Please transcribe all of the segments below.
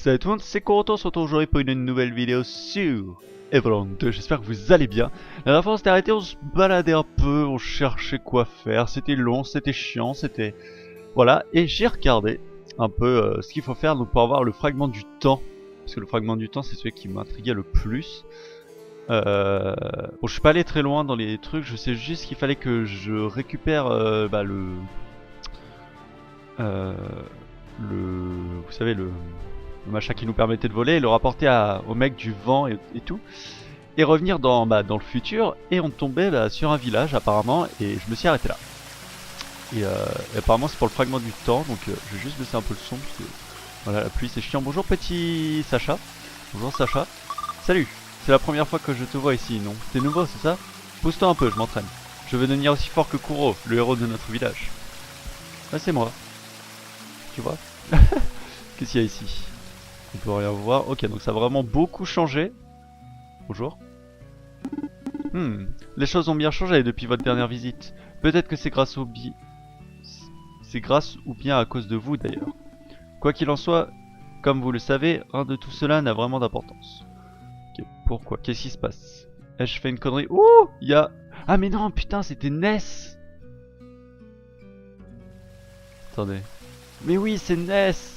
Salut tout le monde, c'est Koroto, on se retrouve aujourd'hui pour une nouvelle vidéo sur Everland 2, j'espère que vous allez bien. La dernière fois on s'était arrêté, on se baladait un peu, on cherchait quoi faire, c'était long, c'était chiant, c'était... Voilà, et j'ai regardé un peu ce qu'il faut faire donc pour avoir le fragment du temps. Parce que le fragment du temps c'est celui qui m'intriguait le plus. Bon, je suis pas allé très loin dans les trucs, je sais juste qu'il fallait que je récupère vous savez, le machin qui nous permettait de voler, et le rapporter au mec du vent et tout, et revenir dans le futur, et on tombait sur un village apparemment, et je me suis arrêté là. Et apparemment c'est pour le fragment du temps, donc je vais juste baisser un peu le son, parce que voilà, la pluie c'est chiant. Bonjour petit Sacha. Bonjour Sacha. Salut, c'est la première fois que je te vois ici, non? T'es nouveau, c'est ça? Pousse-toi un peu, je m'entraîne. Je veux devenir aussi fort que Kuro, le héros de notre village. Ah, c'est moi. Tu vois? Qu'est-ce qu'il y a ici? On peut rien voir. Ok, donc ça a vraiment beaucoup changé. Bonjour. Les choses ont bien changé depuis votre dernière visite. Peut-être que c'est grâce au c'est grâce ou bien à cause de vous d'ailleurs. Quoi qu'il en soit, comme vous le savez, rien de tout cela n'a vraiment d'importance. Ok, pourquoi? Qu'est-ce qui se passe? Ai-je fait une connerie? Ouh, il y a... Ah mais non, putain, c'était Ness. Attendez. Mais oui, c'est Ness.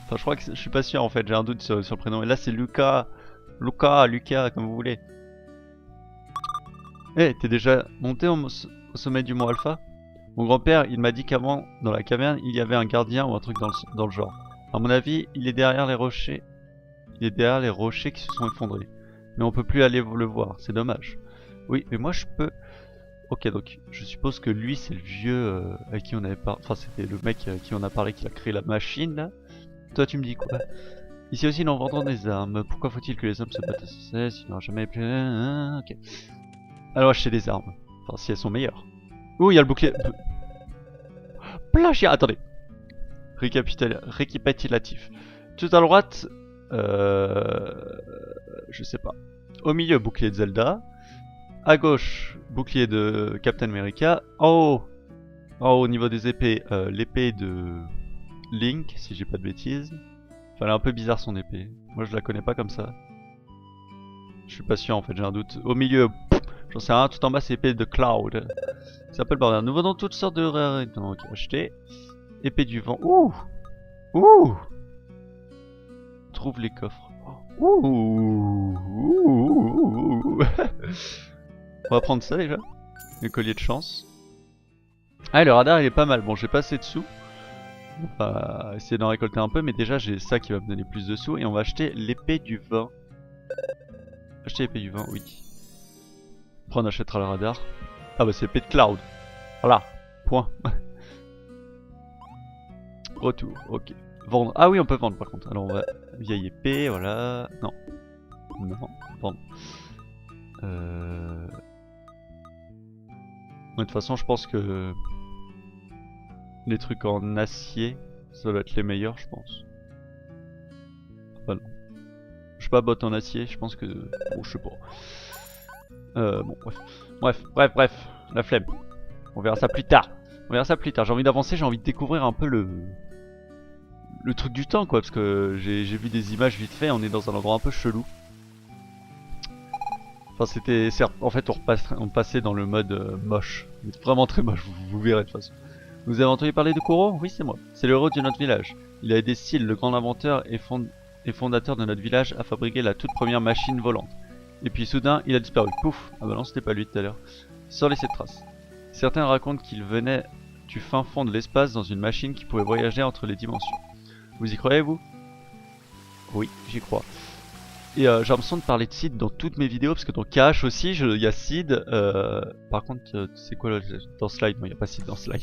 Enfin, je crois que je suis pas sûr en fait, j'ai un doute sur le prénom. Et là, c'est Lucas. Lucas, comme vous voulez. Eh, t'es déjà monté au sommet du mont Alpha? Mon grand-père, il m'a dit qu'avant, dans la caverne, il y avait un gardien ou un truc dans le genre. À mon avis, il est derrière les rochers. Il est derrière les rochers qui se sont effondrés. Mais on peut plus aller le voir, c'est dommage. Oui, mais moi je peux... Ok, donc je suppose que lui, c'est le vieux avec qui on avait parlé. Enfin, c'était le mec avec qui on a parlé qui a créé la machine là. Toi, tu me dis quoi? Ici aussi, nous vendons des armes. Pourquoi faut-il que les hommes se battent sans cesse? Il n'y aura jamais plus... Ok. Alors, acheter des armes. Enfin, si elles sont meilleures. Ouh, il y a le bouclier. Plagiat. Attendez. Récapitulatif. Tout à droite... Je sais pas. Au milieu, bouclier de Zelda. À gauche, bouclier de Captain America. En haut, au niveau des épées, l'épée de Link, si j'ai pas de bêtises. Enfin, elle est un peu bizarre son épée. Moi, je la connais pas comme ça. Je suis pas sûr en fait, j'ai un doute. Au milieu, j'en sais rien. Tout en bas, c'est l'épée de Cloud. C'est un peu le bordel. Nous vendons toutes sortes de raretés. Ok, acheter. Épée du vent. Ouh! Ouh! Trouve les coffres. Ouh! Ouh! On va prendre ça déjà. Le collier de chance. Ah, le radar il est pas mal. Bon, j'ai pas assez de sous. On va essayer d'en récolter un peu, mais déjà j'ai ça qui va me donner plus de sous. Et on va acheter l'épée du vent. Acheter l'épée du vent, oui. Après on achètera le radar. Ah bah c'est l'épée de Cloud. Voilà, point. Retour, ok. Vendre. Ah oui, on peut vendre par contre. Alors on va... Vieille épée, voilà. Non. Non, vendre. De toute façon, je pense que les trucs en acier, ça va être les meilleurs, je pense. Enfin non. Je sais pas, bottes en acier, je pense que... Bon, je sais pas. Bon, bref. La flemme. On verra ça plus tard. J'ai envie d'avancer, j'ai envie de découvrir un peu le truc du temps, quoi. Parce que j'ai vu des images vite fait, on est dans un endroit un peu chelou. Enfin, c'était... En fait, on passait dans le mode moche. Vraiment très moche, vous verrez de toute façon. Vous avez entendu parler de Kuro? Oui, c'est moi. C'est le héros de notre village. Il a aidé Syl, le grand inventeur et fondateur de notre village, à fabriquer la toute première machine volante. Et puis soudain, il a disparu. Pouf! Ah bah non, c'était pas lui tout à l'heure. Sans laisser de traces. Certains racontent qu'il venait du fin fond de l'espace dans une machine qui pouvait voyager entre les dimensions. Vous y croyez, vous? Oui, j'y crois. Et j'ai l'impression de parler de Sid dans toutes mes vidéos, parce que dans Cash aussi, il y a Sid. Par contre, c'est quoi dans Slide? Non, il n'y a pas Sid dans Slide.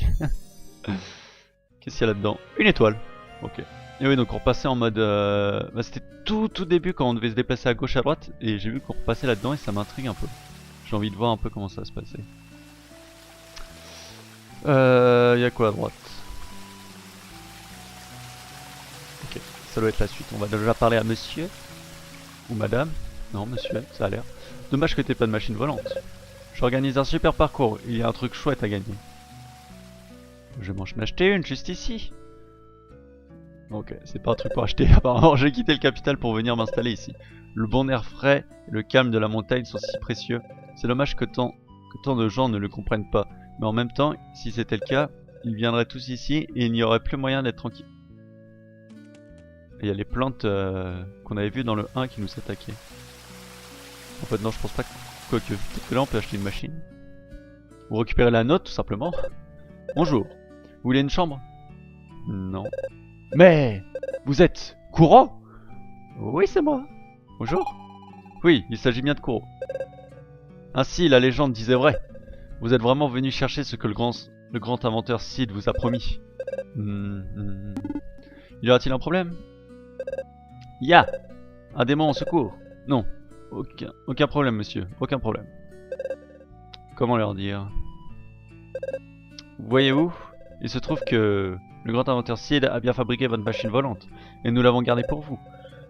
Qu'est-ce qu'il y a là-dedans? Une étoile. Ok. Et oui, donc on repassait en mode... c'était tout début quand on devait se déplacer à gauche à droite, et j'ai vu qu'on repassait là-dedans et ça m'intrigue un peu. J'ai envie de voir un peu comment ça va se passer. Y a quoi à droite? Ok, ça doit être la suite. On va déjà parler à monsieur. Ou madame. Non, monsieur, ça a l'air. Dommage que t'aies pas de machine volante. J'organise un super parcours, il y a un truc chouette à gagner. Je vais m'en acheter une juste ici. Ok, c'est pas un truc pour acheter. Apparemment, j'ai quitté le capital pour venir m'installer ici. Le bon air frais et le calme de la montagne sont si précieux. C'est dommage que tant de gens ne le comprennent pas. Mais en même temps, si c'était le cas, ils viendraient tous ici et il n'y aurait plus moyen d'être tranquille. Et il y a les plantes qu'on avait vues dans le 1 qui nous attaquaient. En fait, non, je pense pas que... Quoique, peut-être que là on peut acheter une machine. Ou récupérer la note, tout simplement. Bonjour. Vous voulez une chambre? Non. Mais vous êtes Kuro? Oui, c'est moi. Bonjour. Oui, il s'agit bien de Kuro. Ainsi, la légende disait vrai. Vous êtes vraiment venu chercher ce que le grand inventeur Sid vous a promis. Y aura-t-il un problème? Ya! Un démon au secours? Non. Aucun problème, monsieur. Aucun problème. Comment leur dire? Voyez-vous, il se trouve que le grand inventeur Sid a bien fabriqué votre machine volante, et nous l'avons gardée pour vous.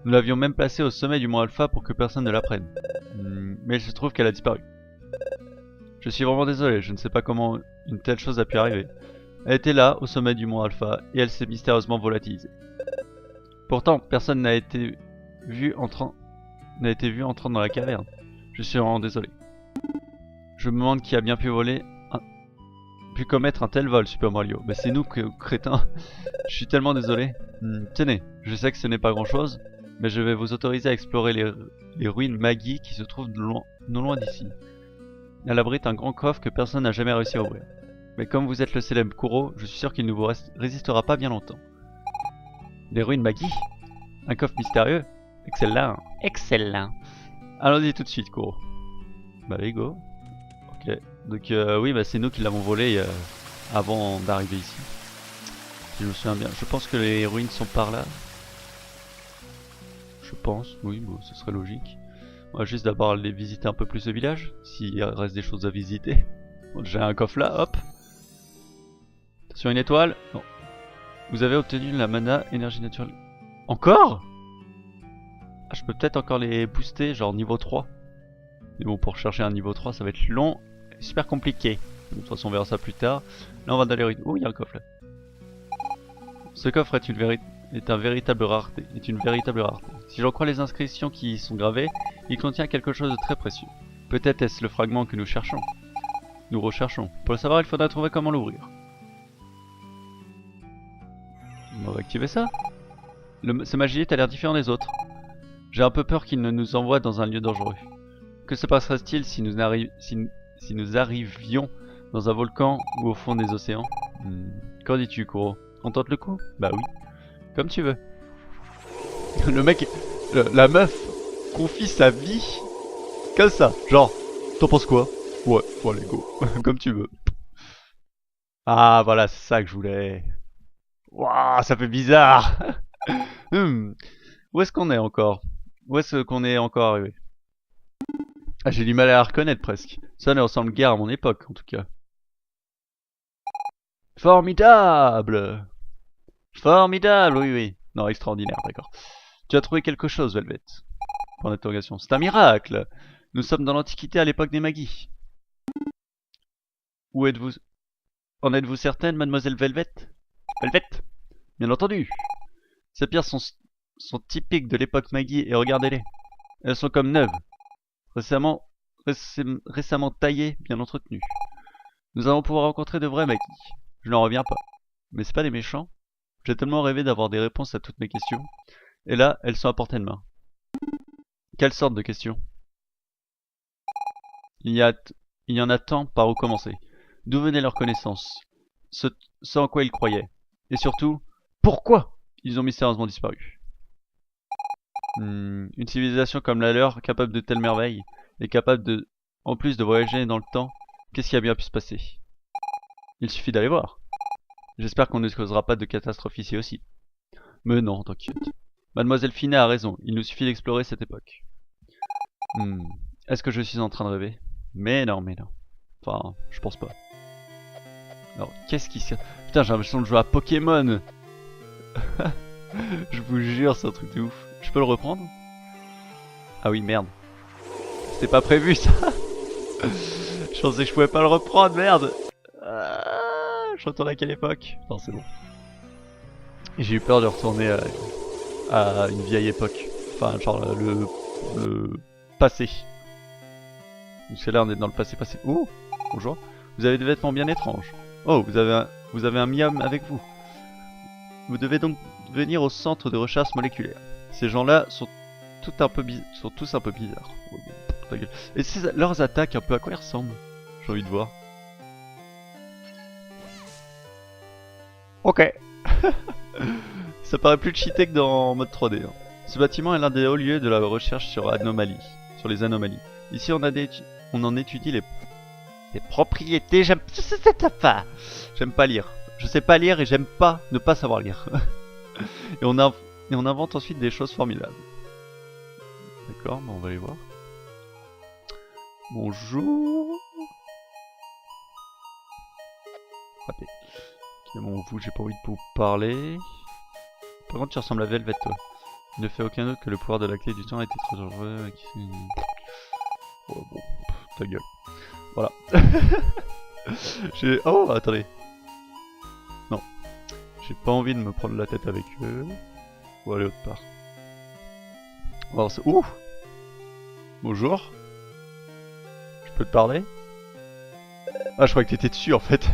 Nous l'avions même placée au sommet du mont Alpha pour que personne ne la prenne. Mais il se trouve qu'elle a disparu. Je suis vraiment désolé, je ne sais pas comment une telle chose a pu arriver. Elle était là, au sommet du mont Alpha, et elle s'est mystérieusement volatilisée. Pourtant, personne n'a été vu entrant dans la caverne. Je suis vraiment désolé. Je me demande qui a bien pu commettre un tel vol, Super Mario. Mais c'est nous, crétins. Je suis tellement désolé. Tenez, je sais que ce n'est pas grand chose, mais je vais vous autoriser à explorer les ruines Maggie qui se trouvent non loin d'ici. Elle abrite un grand coffre que personne n'a jamais réussi à ouvrir. Mais comme vous êtes le célèbre Kuro, je suis sûr qu'il ne vous résistera pas bien longtemps. Les ruines Maggie? Un coffre mystérieux? Excellent. Excellent. Allons-y tout de suite, Kuro. Bah, allez, go. Ok. Donc, oui, bah, c'est nous qui l'avons volé avant d'arriver ici. Si je me souviens bien. Je pense que les ruines sont par là. Je pense, oui, bon, ce serait logique. On va juste d'abord aller visiter un peu plus ce village, s'il reste des choses à visiter. Bon, j'ai un coffre là, hop. Sur une étoile. Non. Vous avez obtenu la mana énergie naturelle. Encore? Ah, je peux peut-être encore les booster, genre niveau 3. Mais bon, pour chercher un niveau 3, ça va être long et super compliqué. De toute façon, on verra ça plus tard. Là, on va dans les ruines. Oh, il y a un coffre là. Ce coffre est une véritable rareté. Si j'en crois les inscriptions qui y sont gravées, il contient quelque chose de très précieux. Peut-être est-ce le fragment que nous cherchons. Nous recherchons. Pour le savoir, il faudra trouver comment l'ouvrir. On va activer ça. Ce magilite a l'air différent des autres. J'ai un peu peur qu'il ne nous envoie dans un lieu dangereux. Que se passerait-il si nous arrivions dans un volcan ou au fond des océans? Qu'en dis-tu, Kuro? On tente le coup? Bah oui. Comme tu veux. Le mec, la meuf confie sa vie comme ça. Genre, t'en penses quoi? Ouais, bon allez, go. Comme tu veux. Ah, voilà, c'est ça que je voulais. Waouh, ça fait bizarre. Où est-ce qu'on est encore? Où est-ce qu'on est encore arrivé? Ah, j'ai du mal à la reconnaître presque. Ça ne ressemble guère à mon époque, en tout cas. Formidable! Formidable, oui, oui. Non, extraordinaire, d'accord. Tu as trouvé quelque chose, Velvet? Point d'interrogation. C'est un miracle! Nous sommes dans l'Antiquité à l'époque des Magis. Où êtes-vous? En êtes-vous certaine, mademoiselle Velvet? Velvet? Bien entendu! Ces pierres sont typiques de l'époque Magi et regardez-les. Elles sont comme neuves. Récemment taillées, bien entretenues. Nous allons pouvoir rencontrer de vrais Magi. Je n'en reviens pas. Mais c'est pas des méchants. J'ai tellement rêvé d'avoir des réponses à toutes mes questions. Et là, elles sont à portée de main. Quelle sorte de questions? Il y en a tant par où commencer. D'où venait leur connaissance? Ce en quoi ils croyaient? Et surtout, pourquoi ils ont mystérieusement disparu? Une civilisation comme la leur, capable de telles merveilles, et capable en plus de voyager dans le temps, qu'est-ce qui a bien pu se passer? Il suffit d'aller voir. J'espère qu'on ne causera pas de catastrophe ici aussi. Mais non, t'inquiète. Mademoiselle Finet a raison, il nous suffit d'explorer cette époque. Est-ce que je suis en train de rêver? Mais non, mais non. Enfin, je pense pas. Alors, qu'est-ce qui se... Putain, j'ai l'impression de jouer à Pokémon. Je vous jure, c'est un truc de ouf. Je peux le reprendre? Ah oui, merde. C'était pas prévu, ça. Je pensais que je pouvais pas le reprendre, merde. Je retourne à quelle époque? Non, c'est bon. Et j'ai eu peur de retourner à une vieille époque. Enfin, genre le passé. Parce que là, on est dans le passé. Oh, bonjour. Vous avez des vêtements bien étranges. Oh, vous avez un Miam avec vous. Vous devez donc venir au centre de recherche moléculaire. Ces gens-là sont tous un peu bizarres. Oh, ta gueule. Et leurs attaques, un peu à quoi ils ressemblent? J'ai envie de voir. Ok. Ça paraît plus cheaté que dans mode 3D. Hein. Ce bâtiment est l'un des hauts lieux de la recherche sur les anomalies. Ici, on en étudie les propriétés. J'aime pas lire. Je sais pas lire et j'aime pas ne pas savoir lire. et on invente ensuite des choses formidables. D'accord, on va aller voir. Bonjour. Raté. Ok, bon, vous, j'ai pas envie de vous parler. Par contre, tu ressembles à Velvet, toi. Il ne fait aucun doute que le pouvoir de la clé du temps a été trop dangereux. Oh, bon, ta gueule. Voilà. Oh, attendez. Non. J'ai pas envie de me prendre la tête avec eux. Ou aller autre part. Alors, ouh. Bonjour. Je peux te parler? Ah, je crois que t'étais dessus en fait.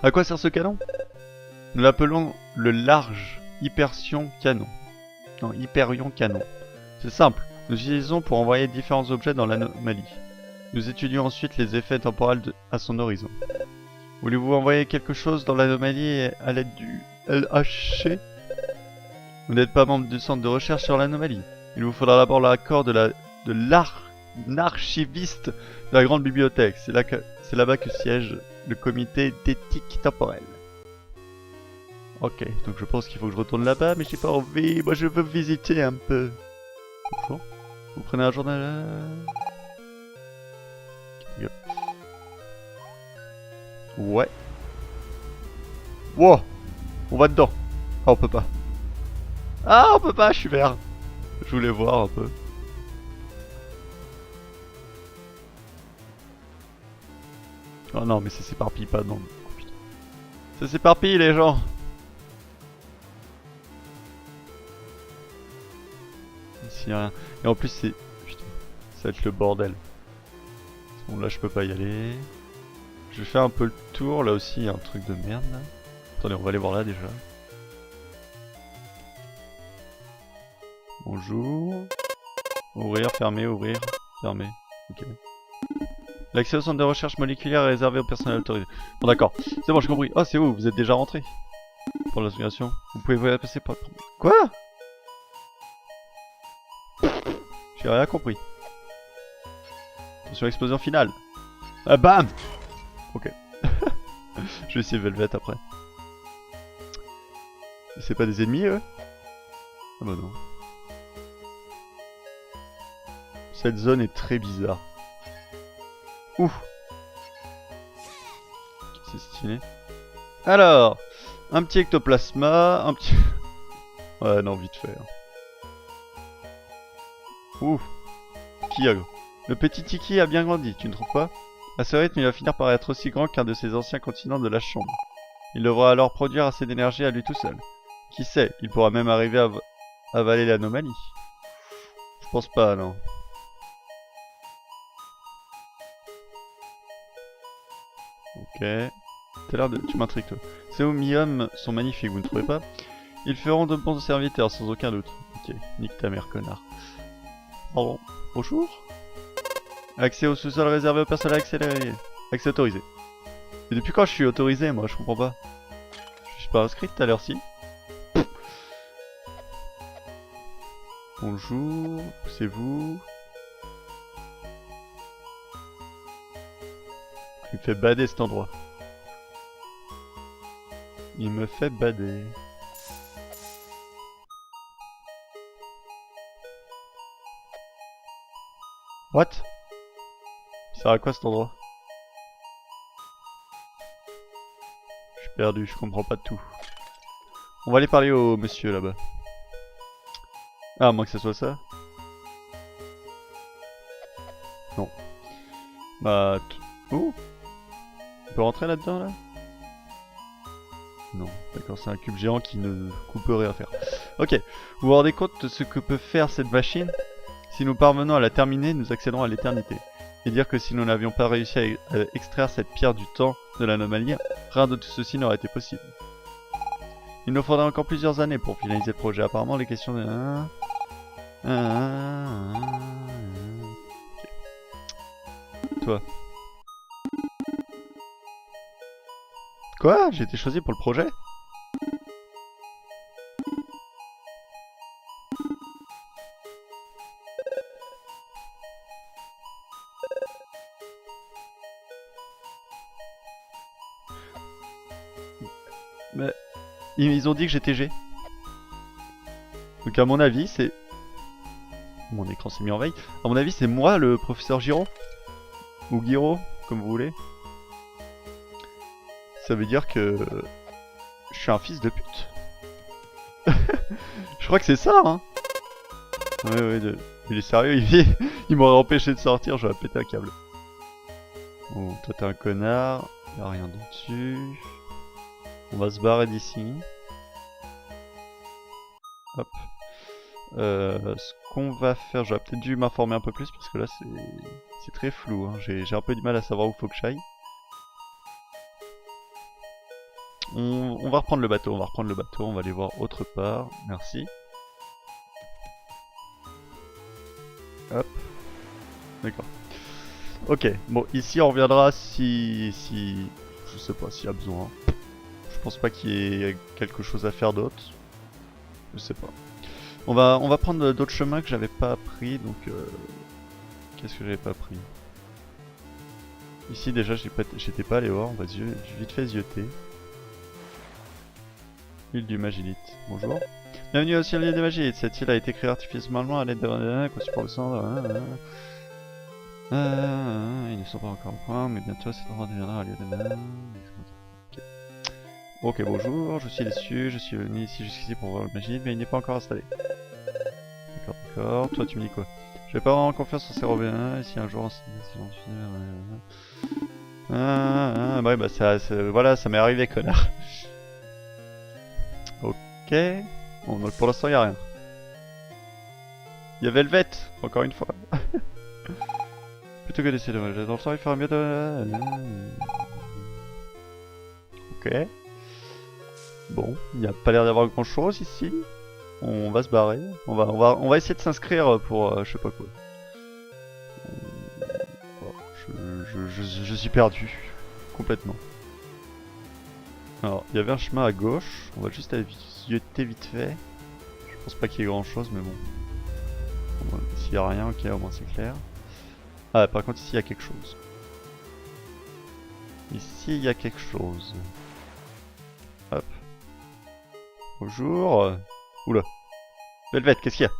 À quoi sert ce canon? Nous l'appelons le large Hypersion canon. Non, Hyperion canon. C'est simple. Nous l'utilisons pour envoyer différents objets dans l'anomalie. Nous étudions ensuite les effets temporels à son horizon. Voulez-vous envoyer quelque chose dans l'anomalie à l'aide du LHC? Vous n'êtes pas membre du centre de recherche sur l'anomalie. Il vous faudra d'abord l'accord de l'archiviste de la grande bibliothèque. C'est là-bas que siège le comité d'éthique temporelle. Ok, donc je pense qu'il faut que je retourne là-bas, mais j'ai pas envie. Moi, je veux visiter un peu. Bonjour. Vous prenez un journal. Ouais. Wow. On va dedans. Ah, on peut pas. Ah, on peut pas, je suis vert. Je voulais voir un peu. Oh non, mais ça s'éparpille pas, non. Oh, putain. Ça s'éparpille, les gens. Ici, rien. Et en plus, c'est... Putain, ça va être le bordel. Bon, là, je peux pas y aller. Je vais faire un peu le tour. Là aussi, il y a un truc de merde, là. Attendez, on va aller voir là, déjà. Bonjour. Ouvrir, fermer, ouvrir, fermer. Ok. L'accès au centre de recherche moléculaire est réservé au personnel autorisé. Bon d'accord, c'est bon, j'ai compris. Oh, c'est vous êtes déjà rentré. Pour l'association. Vous pouvez vous passer par... Quoi? J'ai rien compris. Attention, explosion finale. Ah, bam. Ok. Je vais essayer Velvet après. C'est pas des ennemis, eux? Ah bah non. Cette zone est très bizarre. Ouf. C'est stylé. Alors, un petit ectoplasma, un petit... Ouais, non, vite fait. Ouf. Kiago. Le petit Tiki a bien grandi, tu ne trouves pas? À ce rythme, il va finir par être aussi grand qu'un de ces anciens continents de la chambre. Il devra alors produire assez d'énergie à lui tout seul. Qui sait, il pourra même arriver à avaler l'anomalie. Je pense pas, non. Ok. T'as l'air de... Tu m'intrigues, toi. Ces Omium sont magnifiques, vous ne trouvez pas? Ils feront de bons serviteurs, sans aucun doute. Ok, nique ta mère, connard. Pardon. Bonjour. Accès au sous-sol réservé au personnel accéléré. Accès autorisé. Et depuis quand je suis autorisé, moi? Je comprends pas. Je suis pas inscrit tout à l'heure, si. Bonjour. C'est vous. Il me fait bader cet endroit. Il me fait bader. What? Ça sert à quoi cet endroit? Je suis perdu, je comprends pas tout. On va aller parler au monsieur là-bas. Ah, à moins que ce soit ça. Non. Bah... Oh! On peut rentrer là-dedans, là? Non, d'accord, c'est un cube géant qui ne coupe rien à faire. Ok, vous vous rendez compte de ce que peut faire cette machine? Si nous parvenons à la terminer, nous accéderons à l'éternité. Et dire que si nous n'avions pas réussi à extraire cette pierre du temps de l'anomalie, rien de tout ceci n'aurait été possible. Il nous faudra encore plusieurs années pour finaliser le projet. Apparemment, les questions de... Okay. Toi. Quoi? J'ai été choisi pour le projet? Mais... Ils ont dit que j'étais G. Donc à mon avis, c'est... Mon écran s'est mis en veille. À mon avis, c'est moi le professeur Giro. Ou Giro, comme vous voulez. Ça veut dire que... Je suis un fils de pute. Je crois que c'est ça, hein. Ouais, il est sérieux, il m'aurait empêché de sortir, j'aurais pété un câble. Bon, toi t'es un connard, y'a rien dessus. On va se barrer d'ici. Hop. Ce qu'on va faire, j'aurais peut-être dû m'informer un peu plus parce que là c'est très flou, hein. J'ai un peu du mal à savoir où faut que j'aille. On va reprendre le bateau, on va aller voir autre part, merci. Hop. D'accord. Ok, bon ici on reviendra si... Je sais pas s'il y a besoin. Je pense pas qu'il y ait quelque chose à faire d'autre. Je sais pas. On va prendre d'autres chemins que j'avais pas pris, donc... Qu'est-ce que j'avais pas pris? Ici déjà j'étais pas allé voir, on va vite fait zioter. Île du Magilite, bonjour. Bienvenue au ciel des Magilites, cette île a été créée artificiellement à l'aide de... conçue par le sang... ils ne sont pas encore au point, mais bientôt cet endroit deviendra un lieu de... Ok, bonjour, je suis déçu, je suis venu ici jusqu'ici pour voir le Magilite, mais il n'est pas encore installé. D'accord, toi tu me dis quoi? Je vais pas avoir confiance en ces Robins, et si un jour... ouais bah ça voilà, ça m'est arrivé, connard. Ok, bon donc pour l'instant y'a rien. Y'a Velvet, encore une fois. Plutôt que d'essayer de voyager dans le temps, il ferait mieux de... Ok. Bon, il n'y a pas l'air d'avoir grand chose ici. On va se barrer. On va essayer de s'inscrire pour je sais pas quoi. Je suis perdu. Complètement. Alors, il y avait un chemin à gauche. On va juste aller visiter vite fait. Je pense pas qu'il y ait grand chose, mais bon. S'il y a rien, ok, au moins c'est clair. Ah, par contre, ici il y a quelque chose. Ici il y a quelque chose. Hop. Bonjour. Oula. Velvet, qu'est-ce qu'il y a?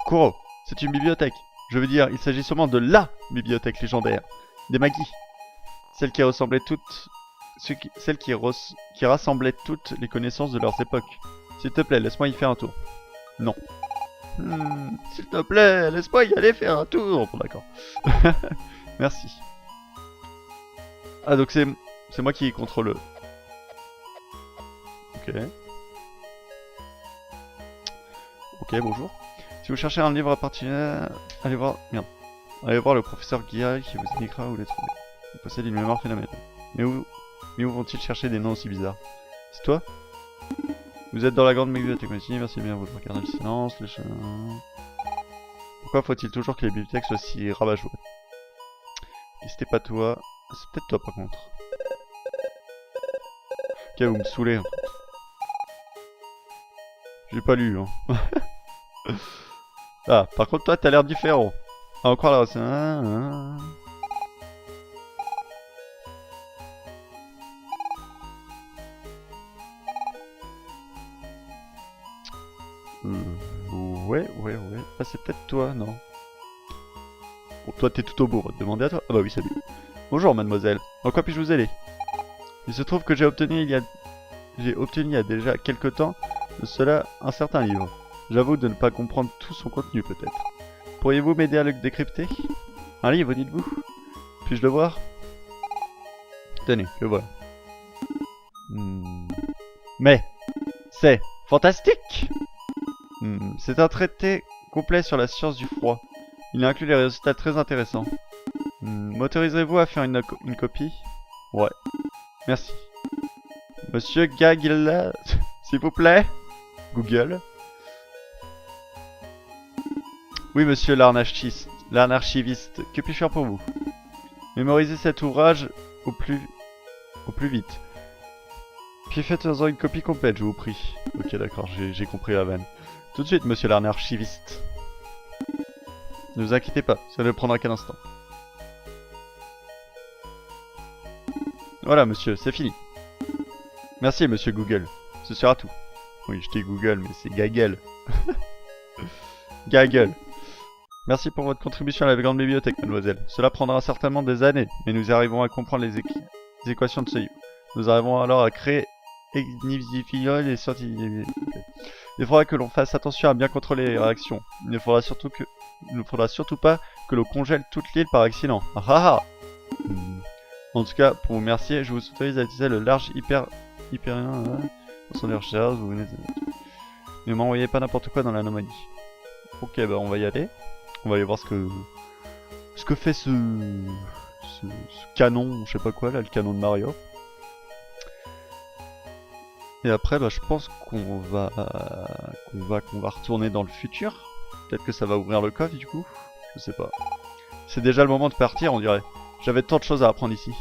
Kuro, c'est une bibliothèque. Je veux dire, il s'agit sûrement de LA bibliothèque légendaire. Des Magis. Celle qui rassemblait toutes les connaissances de leurs époques. S'il te plaît, laisse-moi y faire un tour. Non. S'il te plaît, laisse-moi y aller faire un tour. Bon, d'accord. Merci. Ah, donc c'est moi qui contrôle. Ok. Ok, bonjour. Si vous cherchez un livre à particulier, allez voir... Merde. Allez voir le professeur Guy qui vous indiquera où les trouver. Il possède une mémoire phénoménale. Mais où vont-ils chercher des noms aussi bizarres? C'est toi? Vous êtes dans la grande bibliothèque, merci bien, vous regardez le silence, les chemins... Pourquoi faut-il toujours que les bibliothèques soient si rabat-jouées? Si c'était pas toi... C'est peut-être toi par contre. Ok, vous me saoulez en fait. J'ai pas lu, hein. Ah, par contre toi t'as l'air différent. Ah, encore là, c'est... Ouais. Ah, c'est peut-être toi, non? Bon, toi, t'es tout au bout, on va te demander à toi. Ah bah oui, salut. Bonjour, mademoiselle. En quoi puis-je vous aider? Il se trouve que j'ai obtenu il y a déjà quelque temps de cela un certain livre. J'avoue de ne pas comprendre tout son contenu, peut-être. Pourriez-vous m'aider à le décrypter? Un livre, dites-vous? Puis-je le voir? Tenez, le voilà. Mais c'est fantastique. C'est un traité complet sur la science du froid. Il inclut des résultats très intéressants. M'autoriserez-vous à faire une copie? Ouais. Merci. Monsieur Gagla, s'il vous plaît. Google. Oui, monsieur l'archiviste. Que puis-je faire pour vous? Mémorisez cet ouvrage au plus vite. Puis faites-en une copie complète, je vous prie. Ok, d'accord, j'ai compris la vanne. Tout de suite, monsieur l'archiviste. Ne vous inquiétez pas, ça ne prendra qu'un instant. Voilà, monsieur, c'est fini. Merci, monsieur Google. Ce sera tout. Oui, je dis Google, mais c'est Gaggle. Gaggle. Merci pour votre contribution à la grande bibliothèque, mademoiselle. Cela prendra certainement des années, mais nous arrivons à comprendre les équations de ce livre. Nous arrivons alors à créer les scientifiques. Il faudra que l'on fasse attention à bien contrôler les réactions. Il ne faudra surtout pas que l'on congèle toute l'île par accident. Ah ah. En tout cas, pour vous remercier, je vous autorise à utiliser le large hyperien pour son recherche. Vous venez ne m'envoyez pas n'importe quoi dans l'anomalie. Ok, bah on va y aller. On va aller voir ce que fait ce canon, je sais pas quoi là, le canon de Mario. Et après, bah, je pense qu'on va retourner dans le futur. Peut-être que ça va ouvrir le coffre du coup. Je sais pas. C'est déjà le moment de partir, on dirait. J'avais tant de choses à apprendre ici.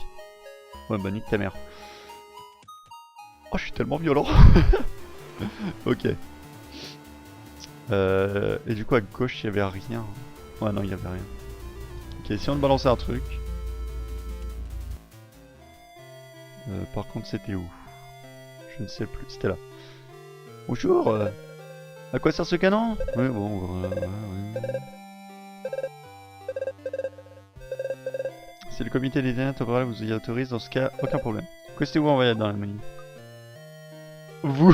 Ouais, bah nique ta mère. Oh, je suis tellement violent. Ok. Et du coup, à gauche, il y avait rien. Ouais, non, il y avait rien. Ok, essayons de balancer un truc. Par contre, c'était où? Je ne sais plus, c'était là. Bonjour. À quoi sert ce canon? Oui, bon, Si le comité des derniers temporels vous y autorise, dans ce cas, aucun problème. Qu'est-ce-vous envoyé dans la menu? Vous?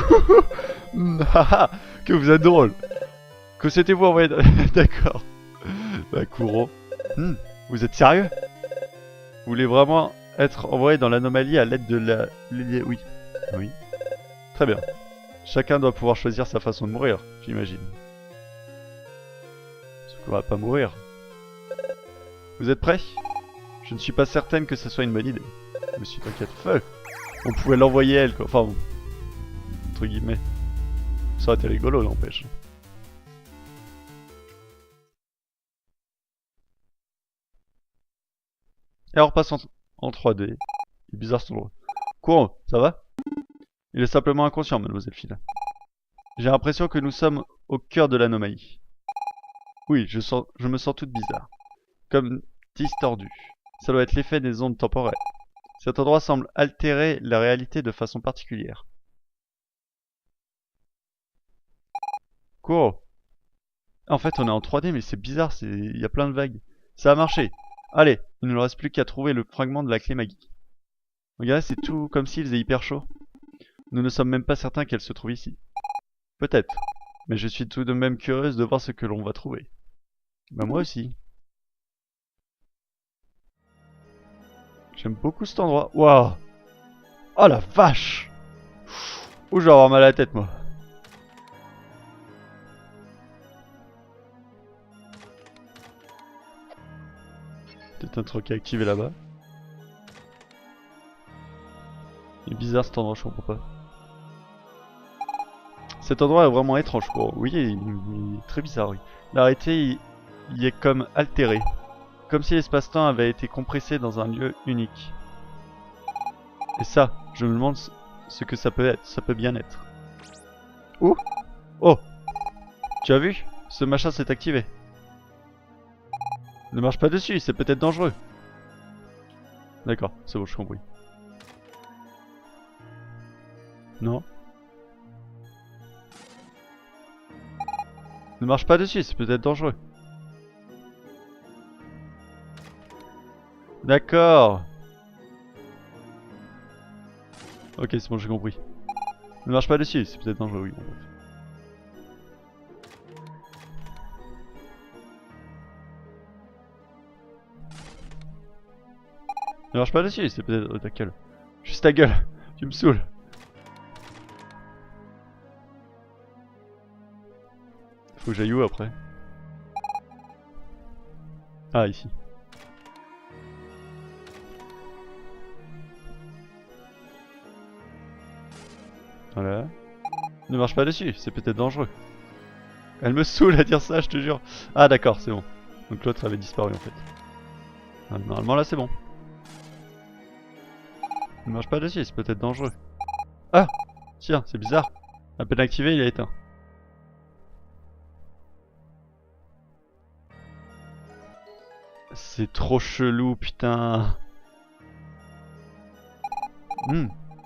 Que vous êtes drôle. Que c'était-vous envoyé dans... D'accord. Bah, Kuro. Vous êtes sérieux? Vous voulez vraiment être envoyé dans l'anomalie à l'aide de la... Oui. Oui. Très bien. Chacun doit pouvoir choisir sa façon de mourir, j'imagine. Sauf qu'on va pas mourir. Vous êtes prêts? Je ne suis pas certaine que ce soit une bonne idée. Monsieur, t'inquiète. Feu. On pouvait l'envoyer elle, quoi. Enfin, bon. Entre guillemets. Ça aurait été rigolo, n'empêche. Et on repasse en 3D. C'est bizarre cet endroit. Courant, ça va? Il est simplement inconscient, mademoiselle Phila. J'ai l'impression que nous sommes au cœur de l'anomalie. Oui, je me sens toute bizarre. Comme distordue. Ça doit être l'effet des ondes temporelles. Cet endroit semble altérer la réalité de façon particulière. Kuro. En fait, on est en 3D, mais c'est bizarre, il y a plein de vagues. Ça a marché. Allez, il ne nous reste plus qu'à trouver le fragment de la clé magique. Regardez, c'est tout comme s'il faisait hyper chaud. Nous ne sommes même pas certains qu'elle se trouve ici. Peut-être, mais je suis tout de même curieuse de voir ce que l'on va trouver. Bah moi aussi. J'aime beaucoup cet endroit. Waouh! Oh la vache! Ouh, je vais avoir mal à la tête, moi. Peut-être un truc à activer là-bas. Il est bizarre cet endroit, je comprends pas. Cet endroit est vraiment étrange. Bon, oui, il est très bizarre, oui. L'arrêté, il est comme altéré. Comme si l'espace-temps avait été compressé dans un lieu unique. Et ça, je me demande ce que ça peut être. Ça peut bien être. Ouh! Oh! Tu as vu? Ce machin s'est activé. Ne marche pas dessus, c'est peut-être dangereux. D'accord, c'est bon, je compris. Non. Ne marche pas dessus, c'est peut-être dangereux. D'accord. Ok, c'est bon, j'ai compris. Ne marche pas dessus, c'est peut-être dangereux, oui. Ne marche pas dessus, c'est peut-être... Oh, ta gueule. Juste ta gueule, tu me saoules. Faut que j'aille où après? Ah, ici. Voilà. Ne marche pas dessus, c'est peut-être dangereux. Elle me saoule à dire ça, je te jure. Ah d'accord, c'est bon. Donc l'autre avait disparu en fait. Ah, normalement là c'est bon. Ne marche pas dessus, c'est peut-être dangereux. Ah! Tiens, c'est bizarre. À peine activé, il a éteint. C'est trop chelou, putain.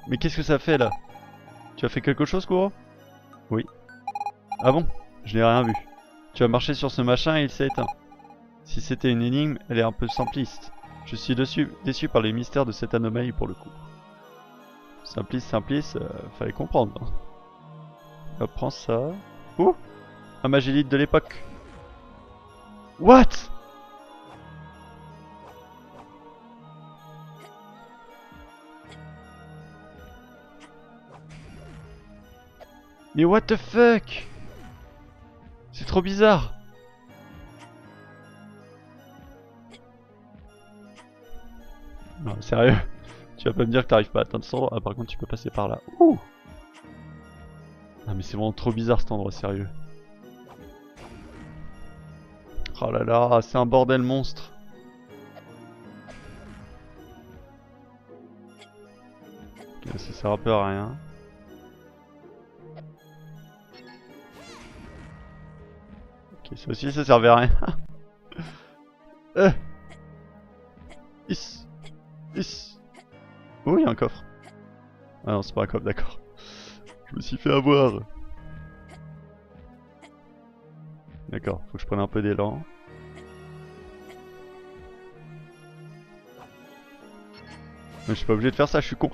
Mais qu'est-ce que ça fait là? Tu as fait quelque chose, Kuro? Oui. Ah bon? Je n'ai rien vu. Tu as marché sur ce machin et il s'est éteint. Si c'était une énigme, elle est un peu simpliste. Je suis déçu par les mystères de cette anomalie pour le coup. Simpliste, fallait comprendre. Hein. Hop, prends ça. Ouh! Un magélite de l'époque. What? Mais what the fuck? C'est trop bizarre. Non, sérieux? Tu vas pas me dire que t'arrives pas à atteindre cet endroit? Ah, par contre, tu peux passer par là. Ouh! Ah, mais c'est vraiment trop bizarre cet endroit, sérieux. Oh là là, c'est un bordel monstre. Ok, ça sert un peu à rien. Ok, ça aussi, ça servait à rien. Is. Oh, il y a un coffre. Ah non, c'est pas un coffre, d'accord. Je me suis fait avoir. D'accord, faut que je prenne un peu d'élan. Mais je suis pas obligé de faire ça, je suis con.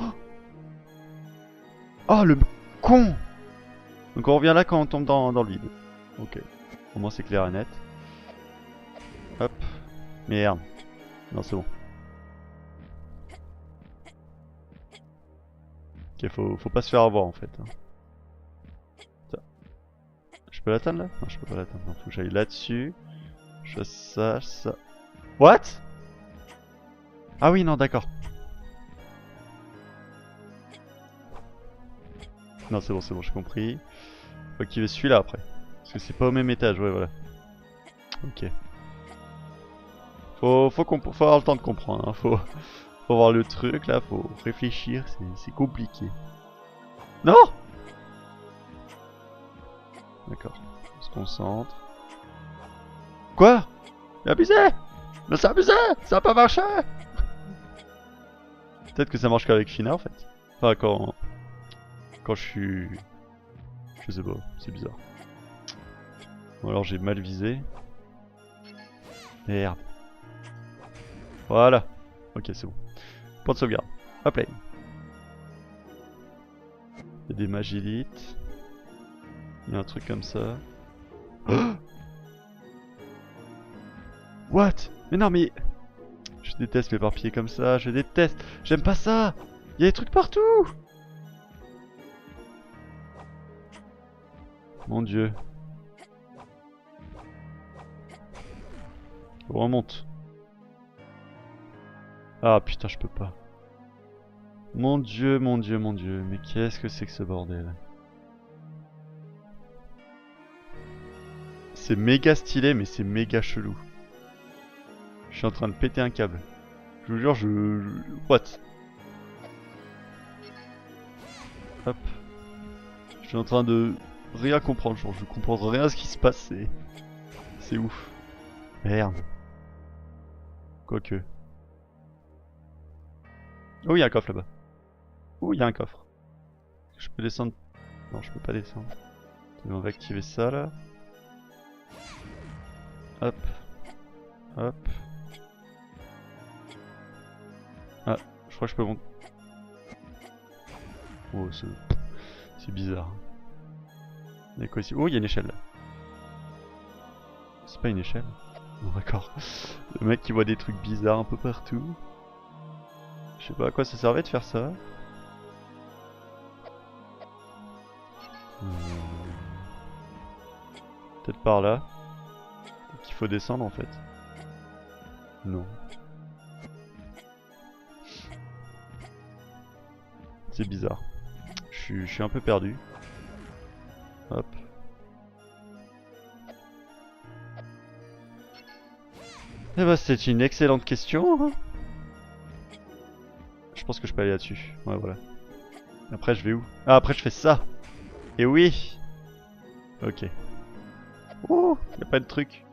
Oh, le con! Donc on revient là quand on tombe dans le vide. Ok, au moins c'est clair et net. Hop. Merde. Non, c'est bon. Ok, faut pas se faire avoir en fait. Hein. Je peux l'atteindre là? Non, je peux pas l'atteindre. Non, faut que j'aille là-dessus. Je fasse ça. What? Ah oui, non, d'accord. Non, c'est bon, j'ai compris. Faut activer celui-là après. Parce que c'est pas au même étage, ouais, voilà. Ok. Faut avoir le temps de comprendre, hein. Faut voir le truc là, faut réfléchir, c'est compliqué. Non! D'accord, on se concentre. Quoi? C'est abusé! Mais c'est abusé! Ça a pas marché! Peut-être que ça marche qu'avec Fina en fait. Enfin, quand je suis... Je sais pas, c'est bizarre. Ou alors j'ai mal visé. Merde. Voilà. Ok, c'est bon. Point de sauvegarde. Hop là. Il y a des magélites. Il y a un truc comme ça. What? Mais non, mais... Je déteste m'éparpiller comme ça, je déteste. J'aime pas ça. Il y a des trucs partout. Mon dieu. On remonte. Ah putain, je peux pas. Mon dieu, mais qu'est-ce que c'est que ce bordel? C'est méga stylé, mais c'est méga chelou. Je suis en train de péter un câble. Je vous jure, What? Hop. Je suis en train de rien comprendre, genre je comprends rien à ce qui se passe, c'est ouf. Merde. Quoique. Oh, il y a un coffre là-bas. Oh, il y a un coffre. Je peux descendre. Non, je peux pas descendre. On va activer ça là. Hop. Hop. Ah, je crois que je peux monter. Oh, c'est bizarre. Il y a quoi ici? Oh, il y a une échelle là. C'est pas une échelle? Non, d'accord. Le mec qui voit des trucs bizarres un peu partout. Je sais pas à quoi ça servait de faire ça. Peut-être par là. Qu'il faut descendre en fait. Non. C'est bizarre. Je suis un peu perdu. Hop. Eh bah c'est une excellente question. Je pense que je peux aller là-dessus. Ouais voilà. Après je vais où? Ah après je fais ça. Et oui. Ok. Oh, y'a pas de truc.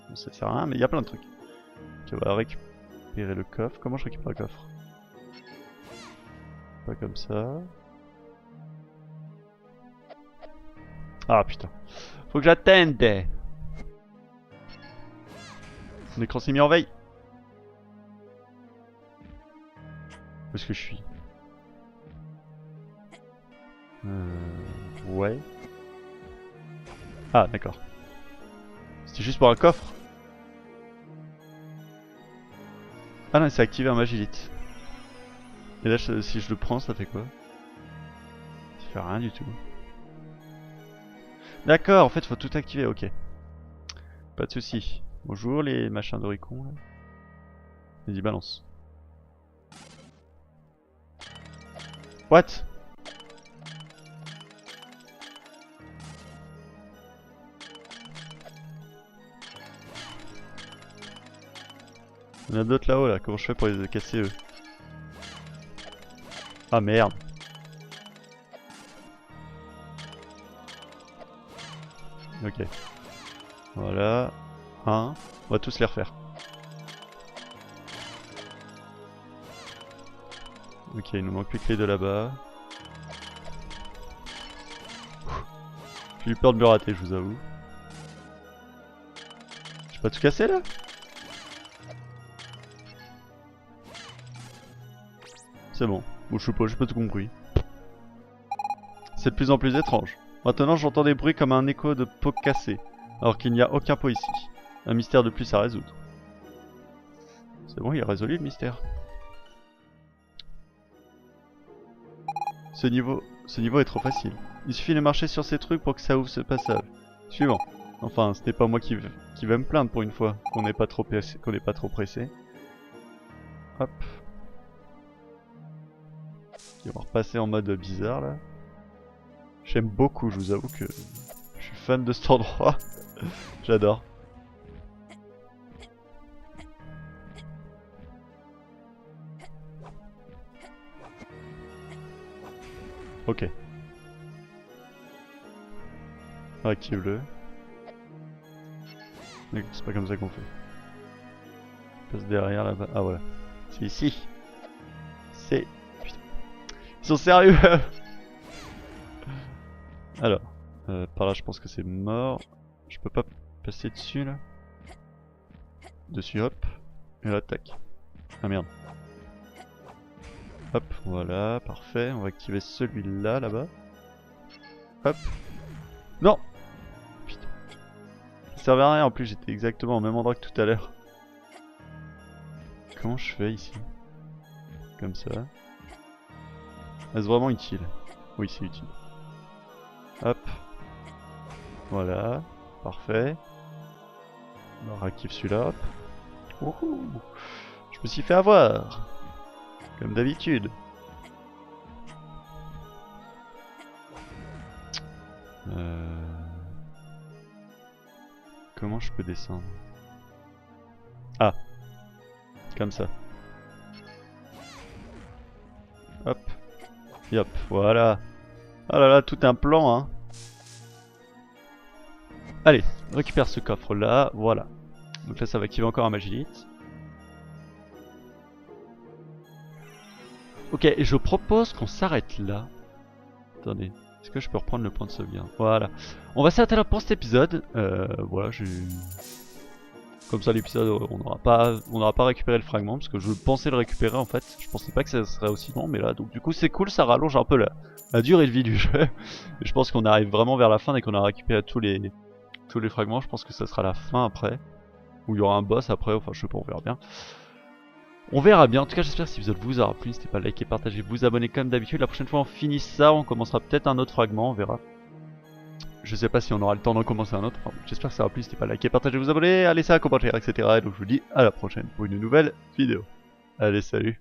Bon, ça sert à rien mais il y a plein de trucs. Ok, on va récupérer le coffre. Comment je récupère le coffre? Pas comme ça. Ah putain. Faut que j'attende. Mon écran s'est mis en veille. Où est-ce que je suis? Ouais. Ah d'accord. C'était juste pour un coffre. Ah non, c'est activé un magilite. Et là, si je le prends, ça fait quoi? Ça fait rien du tout. D'accord, en fait, faut tout activer, ok. Pas de soucis. Bonjour les machins d'Oricon là. Vas-y, balance. What? Il y en a d'autres là-haut là, comment je fais pour les casser eux? Ah merde. Ok. Voilà. Un. On va tous les refaire. Ok, il nous manque plus que les deux là-bas. J'ai eu peur de me rater, je vous avoue. J'ai pas tout cassé là? C'est bon. Bon, je sais pas, j'ai pas tout compris. C'est de plus en plus étrange. Maintenant, j'entends des bruits comme un écho de pot cassé, alors qu'il n'y a aucun pot ici. Un mystère de plus à résoudre. C'est bon, il est résolu le mystère. Ce niveau est trop facile. Il suffit de marcher sur ces trucs pour que ça ouvre ce passage. Suivant. Enfin, ce n'est pas moi qui vais me plaindre pour une fois, qu'on n'est pas trop pressé. Hop. On va repasser en mode bizarre là. J'aime beaucoup, je vous avoue que je suis fan de cet endroit. J'adore. Ok. Active-le. C'est pas comme ça qu'on fait. Passe derrière là-bas. Ah voilà. C'est ici. C'est... Putain. Ils sont sérieux. Alors. Par là je pense que c'est mort. Je peux pas passer dessus là. Dessus hop. Et là tac. Ah merde. Hop, voilà, parfait. On va activer celui-là, là-bas. Hop. Non! Putain. Ça servait à rien, en plus j'étais exactement au même endroit que tout à l'heure. Comment je fais ici? Comme ça. Est-ce vraiment utile? Oui, c'est utile. Hop. Voilà, parfait. On réactive celui-là, hop. Wouhou! Je me suis fait avoir! Comme d'habitude. Comment je peux descendre? Ah. Comme ça. Hop. Yop, voilà. Oh là là, tout un plan, hein. Allez, on récupère ce coffre là, voilà. Donc là ça va activer encore un magilite. Ok, et je propose qu'on s'arrête là. Attendez, est-ce que je peux reprendre le point de sauvegarde? Voilà. On va s'arrêter là pour cet épisode. Voilà, comme ça l'épisode, on n'aura pas récupéré le fragment, parce que je pensais le récupérer en fait. Je pensais pas que ça serait aussi long, mais là, donc du coup c'est cool, ça rallonge un peu la durée de vie du jeu. Et je pense qu'on arrive vraiment vers la fin dès qu'on a récupéré tous les fragments. Je pense que ça sera la fin après. Ou il y aura un boss après, enfin je sais pas, on verra bien. On verra bien, en tout cas j'espère que cet épisode vous aura plu, n'hésitez pas à liker, partager, vous abonner comme d'habitude. La prochaine fois on finit ça, on commencera peut-être un autre fragment, on verra. Je sais pas si on aura le temps d'en commencer un autre. Enfin, j'espère que ça aura plu. N'hésitez pas à liker, partager, vous abonner, à laisser un commentaire, etc. Et donc je vous dis à la prochaine pour une nouvelle vidéo. Allez, salut.